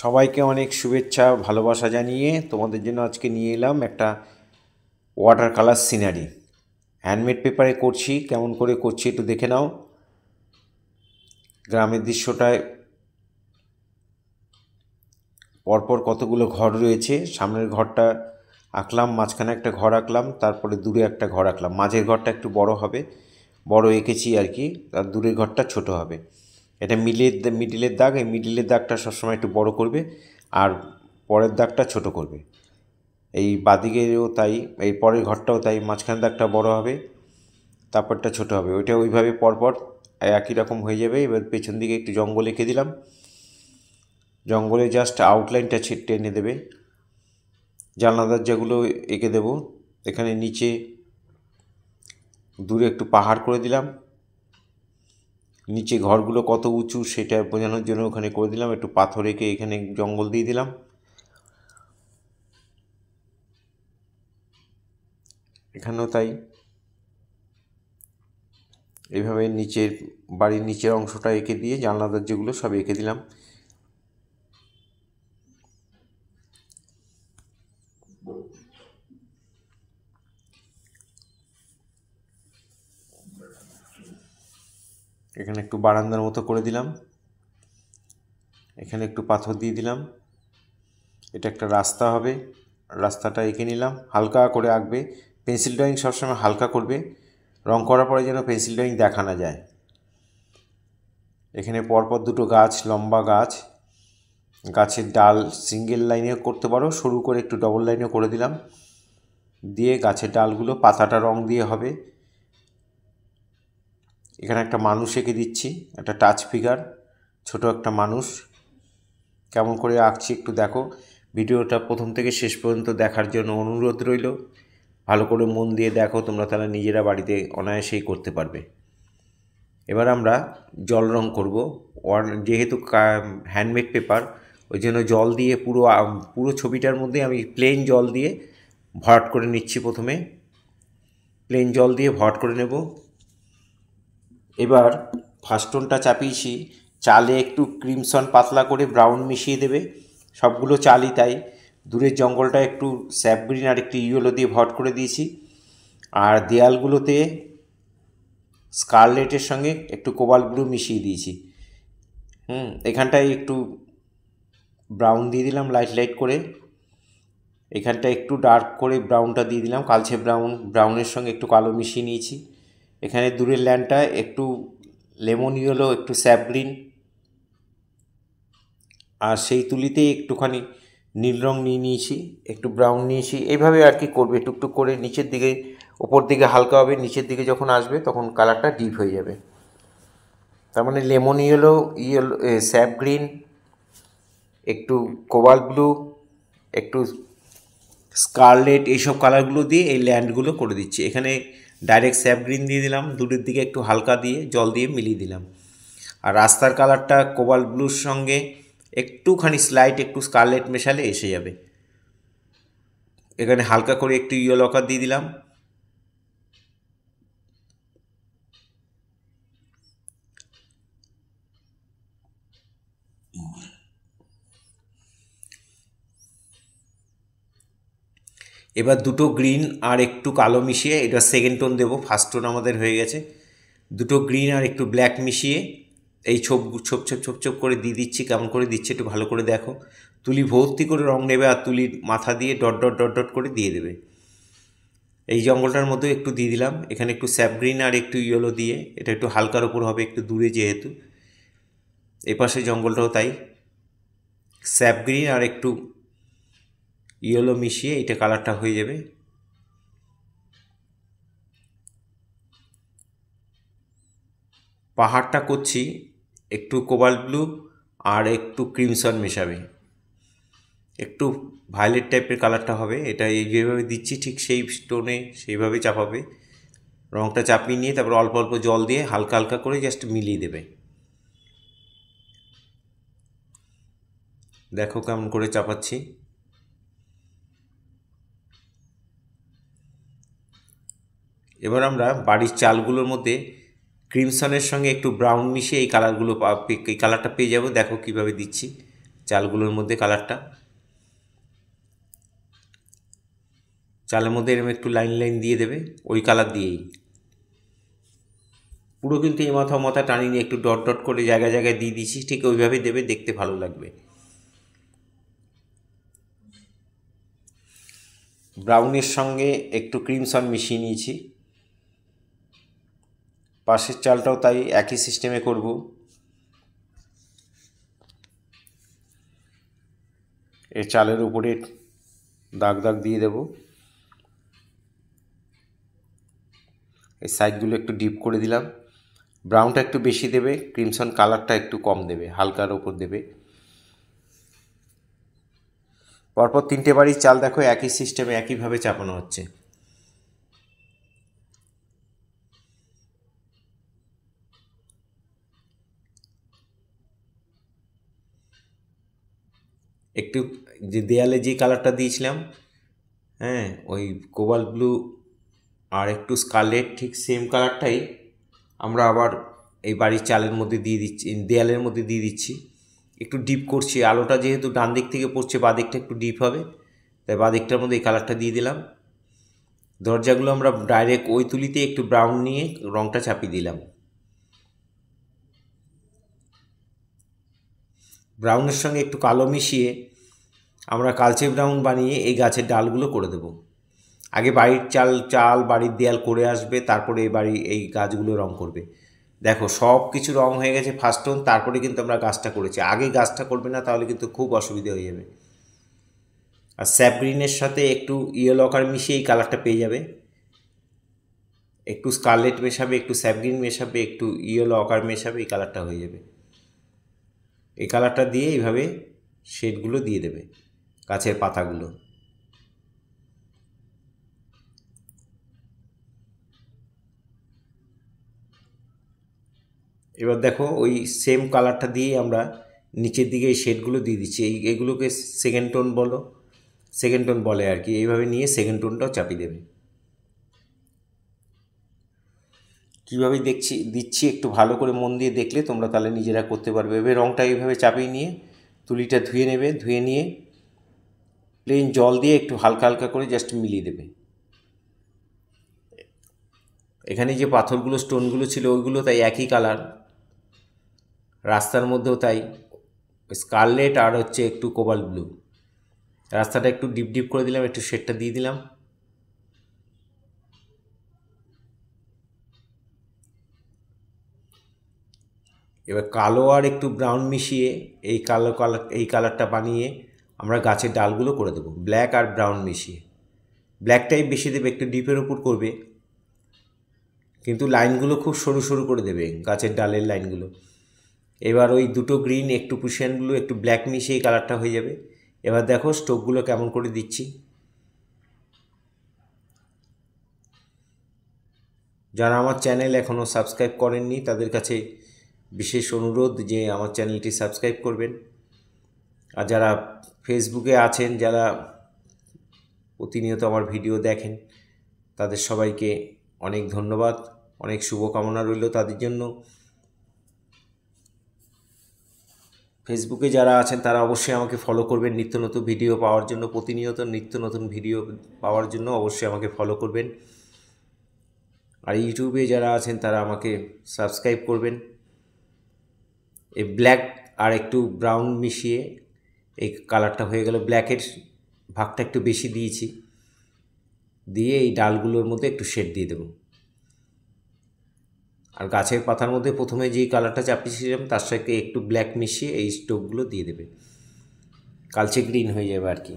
সবাইকে অনেক শুভেচ্ছা ভালোবাসা জানিয়ে তোমাদের জন্য আজকে নিয়ে এলাম একটা ওয়াটার কালার সিনারি। হ্যান্ডমেড পেপারে করছি, কেমন করে করছি একটু দেখে নাও। গ্রামের দৃশ্যটায় পরপর কতগুলো ঘর রয়েছে। সামনের ঘরটা আঁকলাম, মাঝখানে একটা ঘর আঁকলাম, তারপরে দূরে একটা ঘর আঁকলাম। মাঝের ঘরটা একটু বড় হবে, বড় এঁকেছি আর কি, আর দূরের ঘরটা ছোট হবে। এটা মিডিলের দাগ, এই মিডিলের দাগটা সবসময় একটু বড় করবে আর পরের দাগটা ছোট করবে। এই বাদিকেরও তাই, এই পরের ঘরটাও তাই, মাঝখানের দাগটা বড় হবে, তারপরটা ছোট হবে। ওইটা ওইভাবে পরপর একই রকম হয়ে যাবে। এবার পেছন দিকে একটু জঙ্গল এঁকে দিলাম, জঙ্গলে জাস্ট আউটলাইনটা টেনে দেবে। জানলা দরজাগুলো এঁকে দেবো। এখানে নিচে দূরে একটু পাহাড় করে দিলাম, নিচে ঘরগুলো কত উঁচু সেটা বোঝানোর জন্য ওখানে করে দিলাম। একটু পাথর এঁকে এখানে জঙ্গল দিয়ে দিলাম। এখানেও তাই, এইভাবে নিচের বাড়ির নিচের অংশটা এঁকে দিয়ে জানলা দরজাগুলো সব এঁকে দিলাম। এখানে একটু বারান্দার মতো করে দিলাম, এখানে একটু পাথর দিয়ে দিলাম। এটা একটা রাস্তা হবে, রাস্তাটা এঁকে নিলাম। হালকা করে আঁকবে, পেন্সিল ড্রয়িং সবসময় হালকা করবে, রং করার পরে যেন পেন্সিল ড্রয়িং দেখা না যায়। এখানে পরপর দুটো গাছ, লম্বা গাছ, গাছের ডাল সিঙ্গেল লাইনে করতে পারো, সরু করে একটু ডবল লাইনেও করে দিলাম। দিয়ে গাছের ডালগুলো পাতাটা রং দিয়ে হবে। এখানে একটা মানুষ এঁকে দিচ্ছি, একটা টাচ ফিগার, ছোট একটা মানুষ। কেমন করে আঁকছি একটু দেখো। ভিডিওটা প্রথম থেকে শেষ পর্যন্ত দেখার জন্য অনুরোধ রইল। ভালো করে মন দিয়ে দেখো, তোমরা তাহলে নিজেরা বাড়িতে অনায়াসেই করতে পারবে। এবার আমরা জল রং করব। যেহেতু হ্যান্ডমেড পেপার, ওই জন্য জল দিয়ে পুরো ছবিটার মধ্যে আমি প্লেন জল দিয়ে ভরাট করে নিচ্ছি। প্রথমে প্লেন জল দিয়ে ভরাট করে নেব। এবার ফার্স্ট টোনটা চাপিয়েছি, চালে একটু ক্রিমসন পাতলা করে ব্রাউন মিশিয়ে দেবে। সবগুলো চালই তাই। দূরের জঙ্গলটা একটু স্যাপ গ্রিন আর একটু ইয়েলো দিয়ে ভরাট করে দিয়েছি। আর দেয়ালগুলোতে স্কারলেটের সঙ্গে একটু কোবাল্ট ব্লু মিশিয়ে দিয়েছি। এখানটায় একটু ব্রাউন দিয়ে দিলাম লাইট লাইট করে। এখানটা একটু ডার্ক করে ব্রাউনটা দিয়ে দিলাম, কালচে ব্রাউন। ব্রাউনের সঙ্গে একটু কালো মিশিয়ে নিয়েছি। এখানে দূরের ল্যান্ডটা একটু লেমন ইয়েলো, একটু স্যাপ গ্রিন, আর সেই তুলিতেই একটুখানি নীল রং নিয়ে নিয়েছি, একটু ব্রাউন নিয়েছি। এইভাবে আর কি করবে, টুকটুক করে নিচের দিকে, ওপর দিকে হালকা হবে, নিচের দিকে যখন আসবে তখন কালারটা ডিপ হয়ে যাবে। তার মানে লেমন ইয়েলো, স্যাপ গ্রিন, একটু কোবাল্ট ব্লু, একটু স্কারলেট, এইসব কালারগুলো দিয়ে এই ল্যান্ডগুলো করে দিচ্ছি। এখানে ডাইরেক্ট স্যাপ গ্রিন দিয়ে দিলাম, দূরের দিকে একটু হালকা দিয়ে জল দিয়ে মিলিয়ে দিলাম। আর রাস্তার কালারটা কোবাল্ট ব্লুর সঙ্গে একটুখানি স্লাইট একটু স্কারলেট মেশালে এসে যাবে। এখানে হালকা করে একটু ইয়েলো কালার দিয়ে দিলাম। এবার দুটো গ্রিন আর একটু কালো মিশিয়ে, এটা সেকেন্ড টোন দেবো, ফার্স্ট টোন আমাদের হয়ে গেছে। দুটো গ্রিন আর একটু ব্ল্যাক মিশিয়ে এই ছোপ ছোপ ছোপ ছোপ ছোপ করে দিয়ে দিচ্ছি। কেমন করে দিচ্ছি একটু ভালো করে দেখো। তুলি ভর্তি করে রং নেবে আর তুলির মাথা দিয়ে ডট ডট ডট ডট করে দিয়ে দেবে। এই জঙ্গলটার মধ্যে একটু দিয়ে দিলাম। এখানে একটু স্যাপ গ্রিন আর একটু ইয়েলো দিয়ে, এটা একটু হালকার ওপর হবে, একটু দূরে যেহেতু। এপাশে জঙ্গলটাও তাই, স্যাপ গ্রিন আর একটু ইয়েলো মিশিয়ে এটা কালারটা হয়ে যাবে। পাহাড়টা করছি একটু কোবাল্ট ব্লু আর একটু ক্রিমসন মেশাবে, একটু ভায়োলেট টাইপের কালারটা হবে। এটা এই যেভাবে দিচ্ছি ঠিক সেই স্টোনে সেইভাবে চাপাবে। রঙটা চাপিয়ে নিয়ে তারপর অল্প অল্প জল দিয়ে হালকা হালকা করে জাস্ট মিলিয়ে দেবে। দেখো কেমন করে চাপাচ্ছি। এবার আমরা বাড়ির চালগুলোর মধ্যে ক্রিমসনের সঙ্গে একটু ব্রাউন মিশিয়ে এই কালারগুলো এই কালারটা পেয়ে যাবো। দেখো কীভাবে দিচ্ছি, চালগুলোর মধ্যে কালারটা, চালের মধ্যে এরকম একটু লাইন লাইন দিয়ে দেবে ওই কালার দিয়েই। পুরো কিন্তু এই মাথা মাথা টানিয়ে নিয়ে একটু ডট ডট করে জায়গায় জায়গায় দিয়ে দিচ্ছি, ঠিক ওইভাবেই দেবে, দেখতে ভালো লাগবে। ব্রাউনের সঙ্গে একটু ক্রিমসন মিশিয়ে নিয়েছি। পাশের চালটাও তাই একই সিস্টেমে করব। এই চালের উপরে দাগ দাগ দিয়ে দেব। এই সাইডগুলো একটু ডিপ করে দিলাম। ব্রাউনটা একটু বেশি দেবে, ক্রিমসন কালারটা একটু কম দেবে, হালকার ওপর দেবে। পরপর 3টে বাড়ির চাল দেখো একই সিস্টেমে একইভাবে চাপানো হচ্ছে। একটু যে দেয়ালে যে কালারটা দিয়েছিলাম, হ্যাঁ, ওই কোবাল্ট ব্লু আর একটু স্কারলেট, ঠিক সেম কালারটাই আমরা আবার এই বাড়ির চালের মধ্যে দিয়ে দিচ্ছি, দেয়ালের মধ্যে দিয়ে দিচ্ছি। একটু ডিপ করছি, আলোটা যেহেতু ডান দিক থেকে পড়ছে, বাদিকটা একটু ডিপ হবে, তাই বাদিকটার মধ্যে এই কালারটা দিয়ে দিলাম। দরজাগুলো আমরা ডাইরেক্ট ওই তুলিতে একটু ব্রাউন নিয়ে রঙটা চাপিয়ে দিলাম। ব্রাউনের সঙ্গে একটু কালো মিশিয়ে আমরা কালচে ব্রাউন বানিয়ে এই গাছের ডালগুলো করে দেব। আগে বাড়ির চাল বাড়ির দেয়াল করে আসবে, তারপরে এই গাছগুলো রং করবে। দেখো সব কিছু রং হয়ে গেছে ফার্স্ট টোন, তারপরে কিন্তু আমরা গাছটা করেছি। আগে গাছটা করবে না, তাহলে কিন্তু খুব অসুবিধা হয়ে যাবে। আর স্যাপ গ্রিনের সাথে একটু ইয়েলো অকার মিশিয়ে এই কালারটা পেয়ে যাবে। একটু স্কারলেট মেশাবে, একটু স্যাপ গ্রিন মেশাবে, একটু ইয়েলো অকার মেশাবে, এই কালারটা হয়ে যাবে। এই কালারটা দিয়ে এইভাবে শেডগুলো দিয়ে দেবে গাছের পাতাগুলো। এবার দেখো ওই সেম কালারটা দিয়ে আমরা নিচের দিকে এই শেডগুলো দিয়ে দিচ্ছি। এইগুলোকে সেকেন্ড টোন সেকেন্ড টোন বলে আর কি। এইভাবে নিয়ে সেকেন্ড টোনটাও চাপিয়ে দেবে। কীভাবে দিচ্ছি একটু ভালো করে মন দিয়ে দেখলে তোমরা তাহলে নিজেরা করতে পারবে। এবার রঙটা এইভাবে চাপিয়ে নিয়ে তুলিটা ধুয়ে নেবে, ধুয়ে নিয়ে প্লেন জল দিয়ে একটু হালকা হালকা করে জাস্ট মিলিয়ে দেবে। এখানে যে পাথরগুলো স্টোনগুলো ছিল ওইগুলো তাই একই কালার, রাস্তার মধ্যেও তাই স্কারলেট আর হচ্ছে একটু কোবাল্ট ব্লু। রাস্তাটা একটু ডিপ ডিপ করে দিলাম, একটু শেডটা দিয়ে দিলাম। এবার কালো আর একটু ব্রাউন মিশিয়ে এই কালারটা বানিয়ে আমরা গাছের ডালগুলো করে দেবো, ব্ল্যাক আর ব্রাউন মিশিয়ে। ব্ল্যাকটাই বেশি দেবে, একটু ডিপের উপর করবে, কিন্তু লাইনগুলো খুব সরু সরু করে দেবে গাছের ডালের লাইনগুলো। এবার ওই দুটো গ্রিন একটু পুশিয়ান ব্লু একটু ব্ল্যাক মিশিয়ে এই কালারটা হয়ে যাবে। এবার দেখো স্টোকগুলো কেমন করে দিচ্ছি। যারা আমার চ্যানেল এখনও সাবস্ক্রাইব করেননি তাদের কাছে বিশেষ অনুরোধ যে আমার চ্যানেলটি সাবস্ক্রাইব করবেন। আর যারা ফেসবুকে আছেন, যারা প্রতিনিয়ত আমার ভিডিও দেখেন, তাদের সবাইকে অনেক ধন্যবাদ, অনেক শুভকামনা রইল তাদের জন্য। ফেসবুকে যারা আছেন তারা অবশ্যই আমাকে ফলো করবেন নিত্য নতুন ভিডিও পাওয়ার জন্য। প্রতিনিয়ত নিত্য নতুন ভিডিও পাওয়ার জন্য অবশ্যই আমাকে ফলো করবেন। আর ইউটিউবে যারা আছেন তারা আমাকে সাবস্ক্রাইব করবেন। এই ব্ল্যাক আর একটু ব্রাউন মিশিয়ে এই কালারটা হয়ে গেল। ব্ল্যাকের ভাগটা একটু বেশি দিয়েছি, দিয়ে এই ডালগুলোর মধ্যে একটু শেড দিয়ে দেব। আর গাছের পাতার মধ্যে প্রথমে যেই কালারটা চাপিয়েছিলাম তার সাথে একটু ব্ল্যাক মিশিয়ে এই স্টোকগুলো দিয়ে দেবে। কালচে গ্রিন হয়ে যাবে আর কি,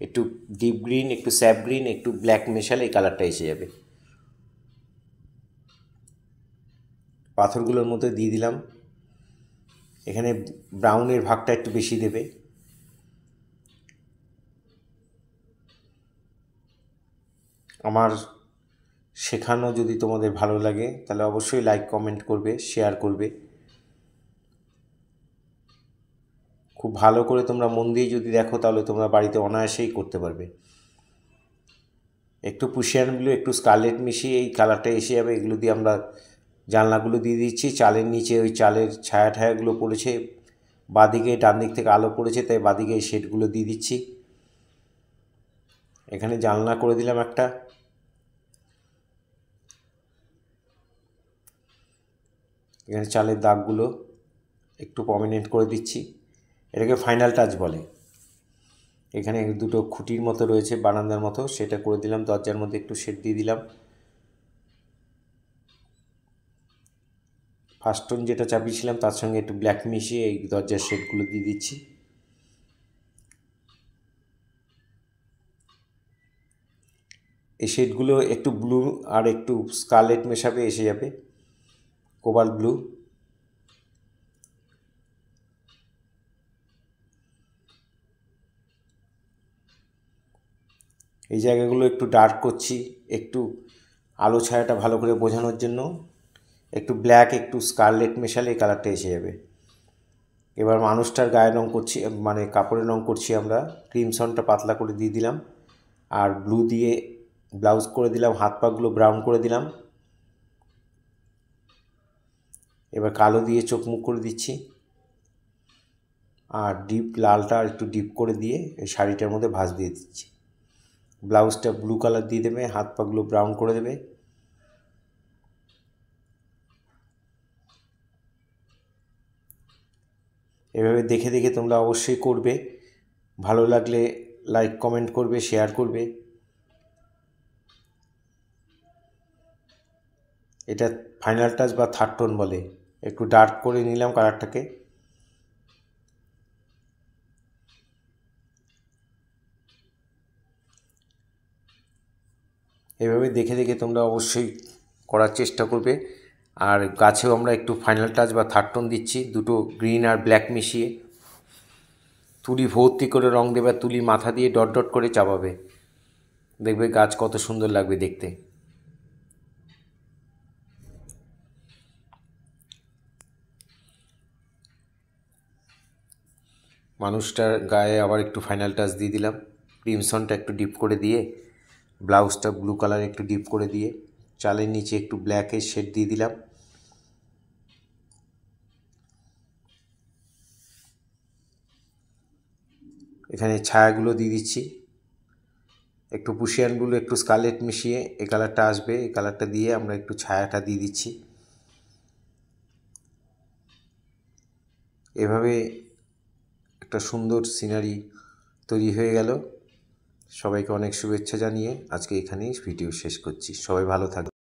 একটু ডিপ গ্রিন, একটু স্যাপ গ্রিন, একটু ব্ল্যাক মেশালে এই কালারটা এসে যাবে। পাথরগুলোর মধ্যে দিয়ে দিলাম। এখানে ব্রাউনের ভাগটা একটু বেশি দেবে। আমার শেখানো যদি তোমাদের ভালো লাগে তাহলে অবশ্যই লাইক কমেন্ট করবে, শেয়ার করবে। খুব ভালো করে তোমরা মন দিয়ে যদি দেখো তাহলে তোমরা বাড়িতে অনায়াসেই করতে পারবে। একটু পুশিয়ান ব্লু একটু স্কারলেট মিশিয়ে এই কালারটা এসে যাবে। এগুলো দিয়ে আমরা জানলাগুলো দিয়ে দিচ্ছি। চালের নিচে ওই চালের ছায়া ঠায়াগুলো পড়েছে, বাঁদিকে ডান দিক থেকে আলো পড়েছে, তাই বাঁদিকে এই শেডগুলো দিয়ে দিচ্ছি। এখানে জানলা করে দিলাম একটা। এখানে চালের দাগগুলো একটু প্রমিনেন্ট করে দিচ্ছি, এটাকে ফাইনাল টাচ বলে। এখানে দুটো খুঁটির মতো রয়েছে বারান্দার মতো, সেটা করে দিলাম। দরজার মধ্যে একটু শেড দিয়ে দিলাম। ফার্স্ট টোন যেটা চাপিয়েছিলাম তার সঙ্গে একটু ব্ল্যাক মিশিয়ে এই দরজার শেডগুলো দিয়ে দিচ্ছি। এই শেডগুলো একটু ব্লু আর একটু স্কারলেট মেশাবে, এসে যাবে কোবাল্ট ব্লু। এই জায়গাগুলো একটু ডার্ক করছি, একটু আলো ছায়াটা ভালো করে বোঝানোর জন্য। একটু ব্ল্যাক একটু স্কারলেট মেশালে এই কালারটা এসে যাবে। এবার মানুষটার গায়ে রঙ করছি, মানে কাপড়ের রঙ করছি আমরা। ক্রিমসনটা পাতলা করে দিয়ে দিলাম, আর ব্লু দিয়ে ব্লাউজ করে দিলাম। হাত পাগুলো ব্রাউন করে দিলাম। এবার কালো দিয়ে চোখ মুখ করে দিচ্ছি, আর ডিপ লালটা একটু ডিপ করে দিয়ে এই শাড়িটার মধ্যে ভাঁজ দিয়ে দিচ্ছি। ব্লাউজটা ব্লু কালার দিয়ে দেবে, হাত পাগুলো ব্রাউন করে দেবে। এভাবে দেখে দেখে তোমরা অবশ্যই করবে। ভালো লাগলে লাইক কমেন্ট করবে, শেয়ার করবে। এটা ফাইনাল টাচ বা থার্ড টোন বলে। একটু ডার্ক করে নিলাম কালারটাকে। এভাবে দেখে দেখে তোমরা অবশ্যই করার চেষ্টা করবে। আর গাছেও আমরা একটু ফাইনাল টাচ বা থার্ড টোন দিচ্ছি, দুটো গ্রিন আর ব্ল্যাক মিশিয়ে। তুলি ভর্তি করে রং দেবে, তুলি মাথা দিয়ে ডট ডট করে চাপাবে, দেখবে গাছ কত সুন্দর লাগবে দেখতে। মানুষটার গায়ে আবার একটু ফাইনাল টাচ দিয়ে দিলাম। ক্রিমসনটা একটু ডিপ করে দিয়ে, ব্লাউজটা ব্লু কালার একটু ডিপ করে দিয়ে, চালের নিচে একটু ব্ল্যাকের শেড দিয়ে দিলাম। এখানে ছায়াগুলো দিয়ে দিচ্ছি, একটু পুশিয়ানগুলো একটু স্কারলেট মিশিয়ে এই কালারটা আসবে, এই কালারটা দিয়ে আমরা একটু ছায়াটা দিয়ে দিচ্ছি। এভাবে একটা সুন্দর সিনারি তৈরি হয়ে গেল। সবাইকে অনেক শুভেচ্ছা জানিয়ে আজকে এখানেই ভিডিও শেষ করছি। সবাই ভালো থাকবে।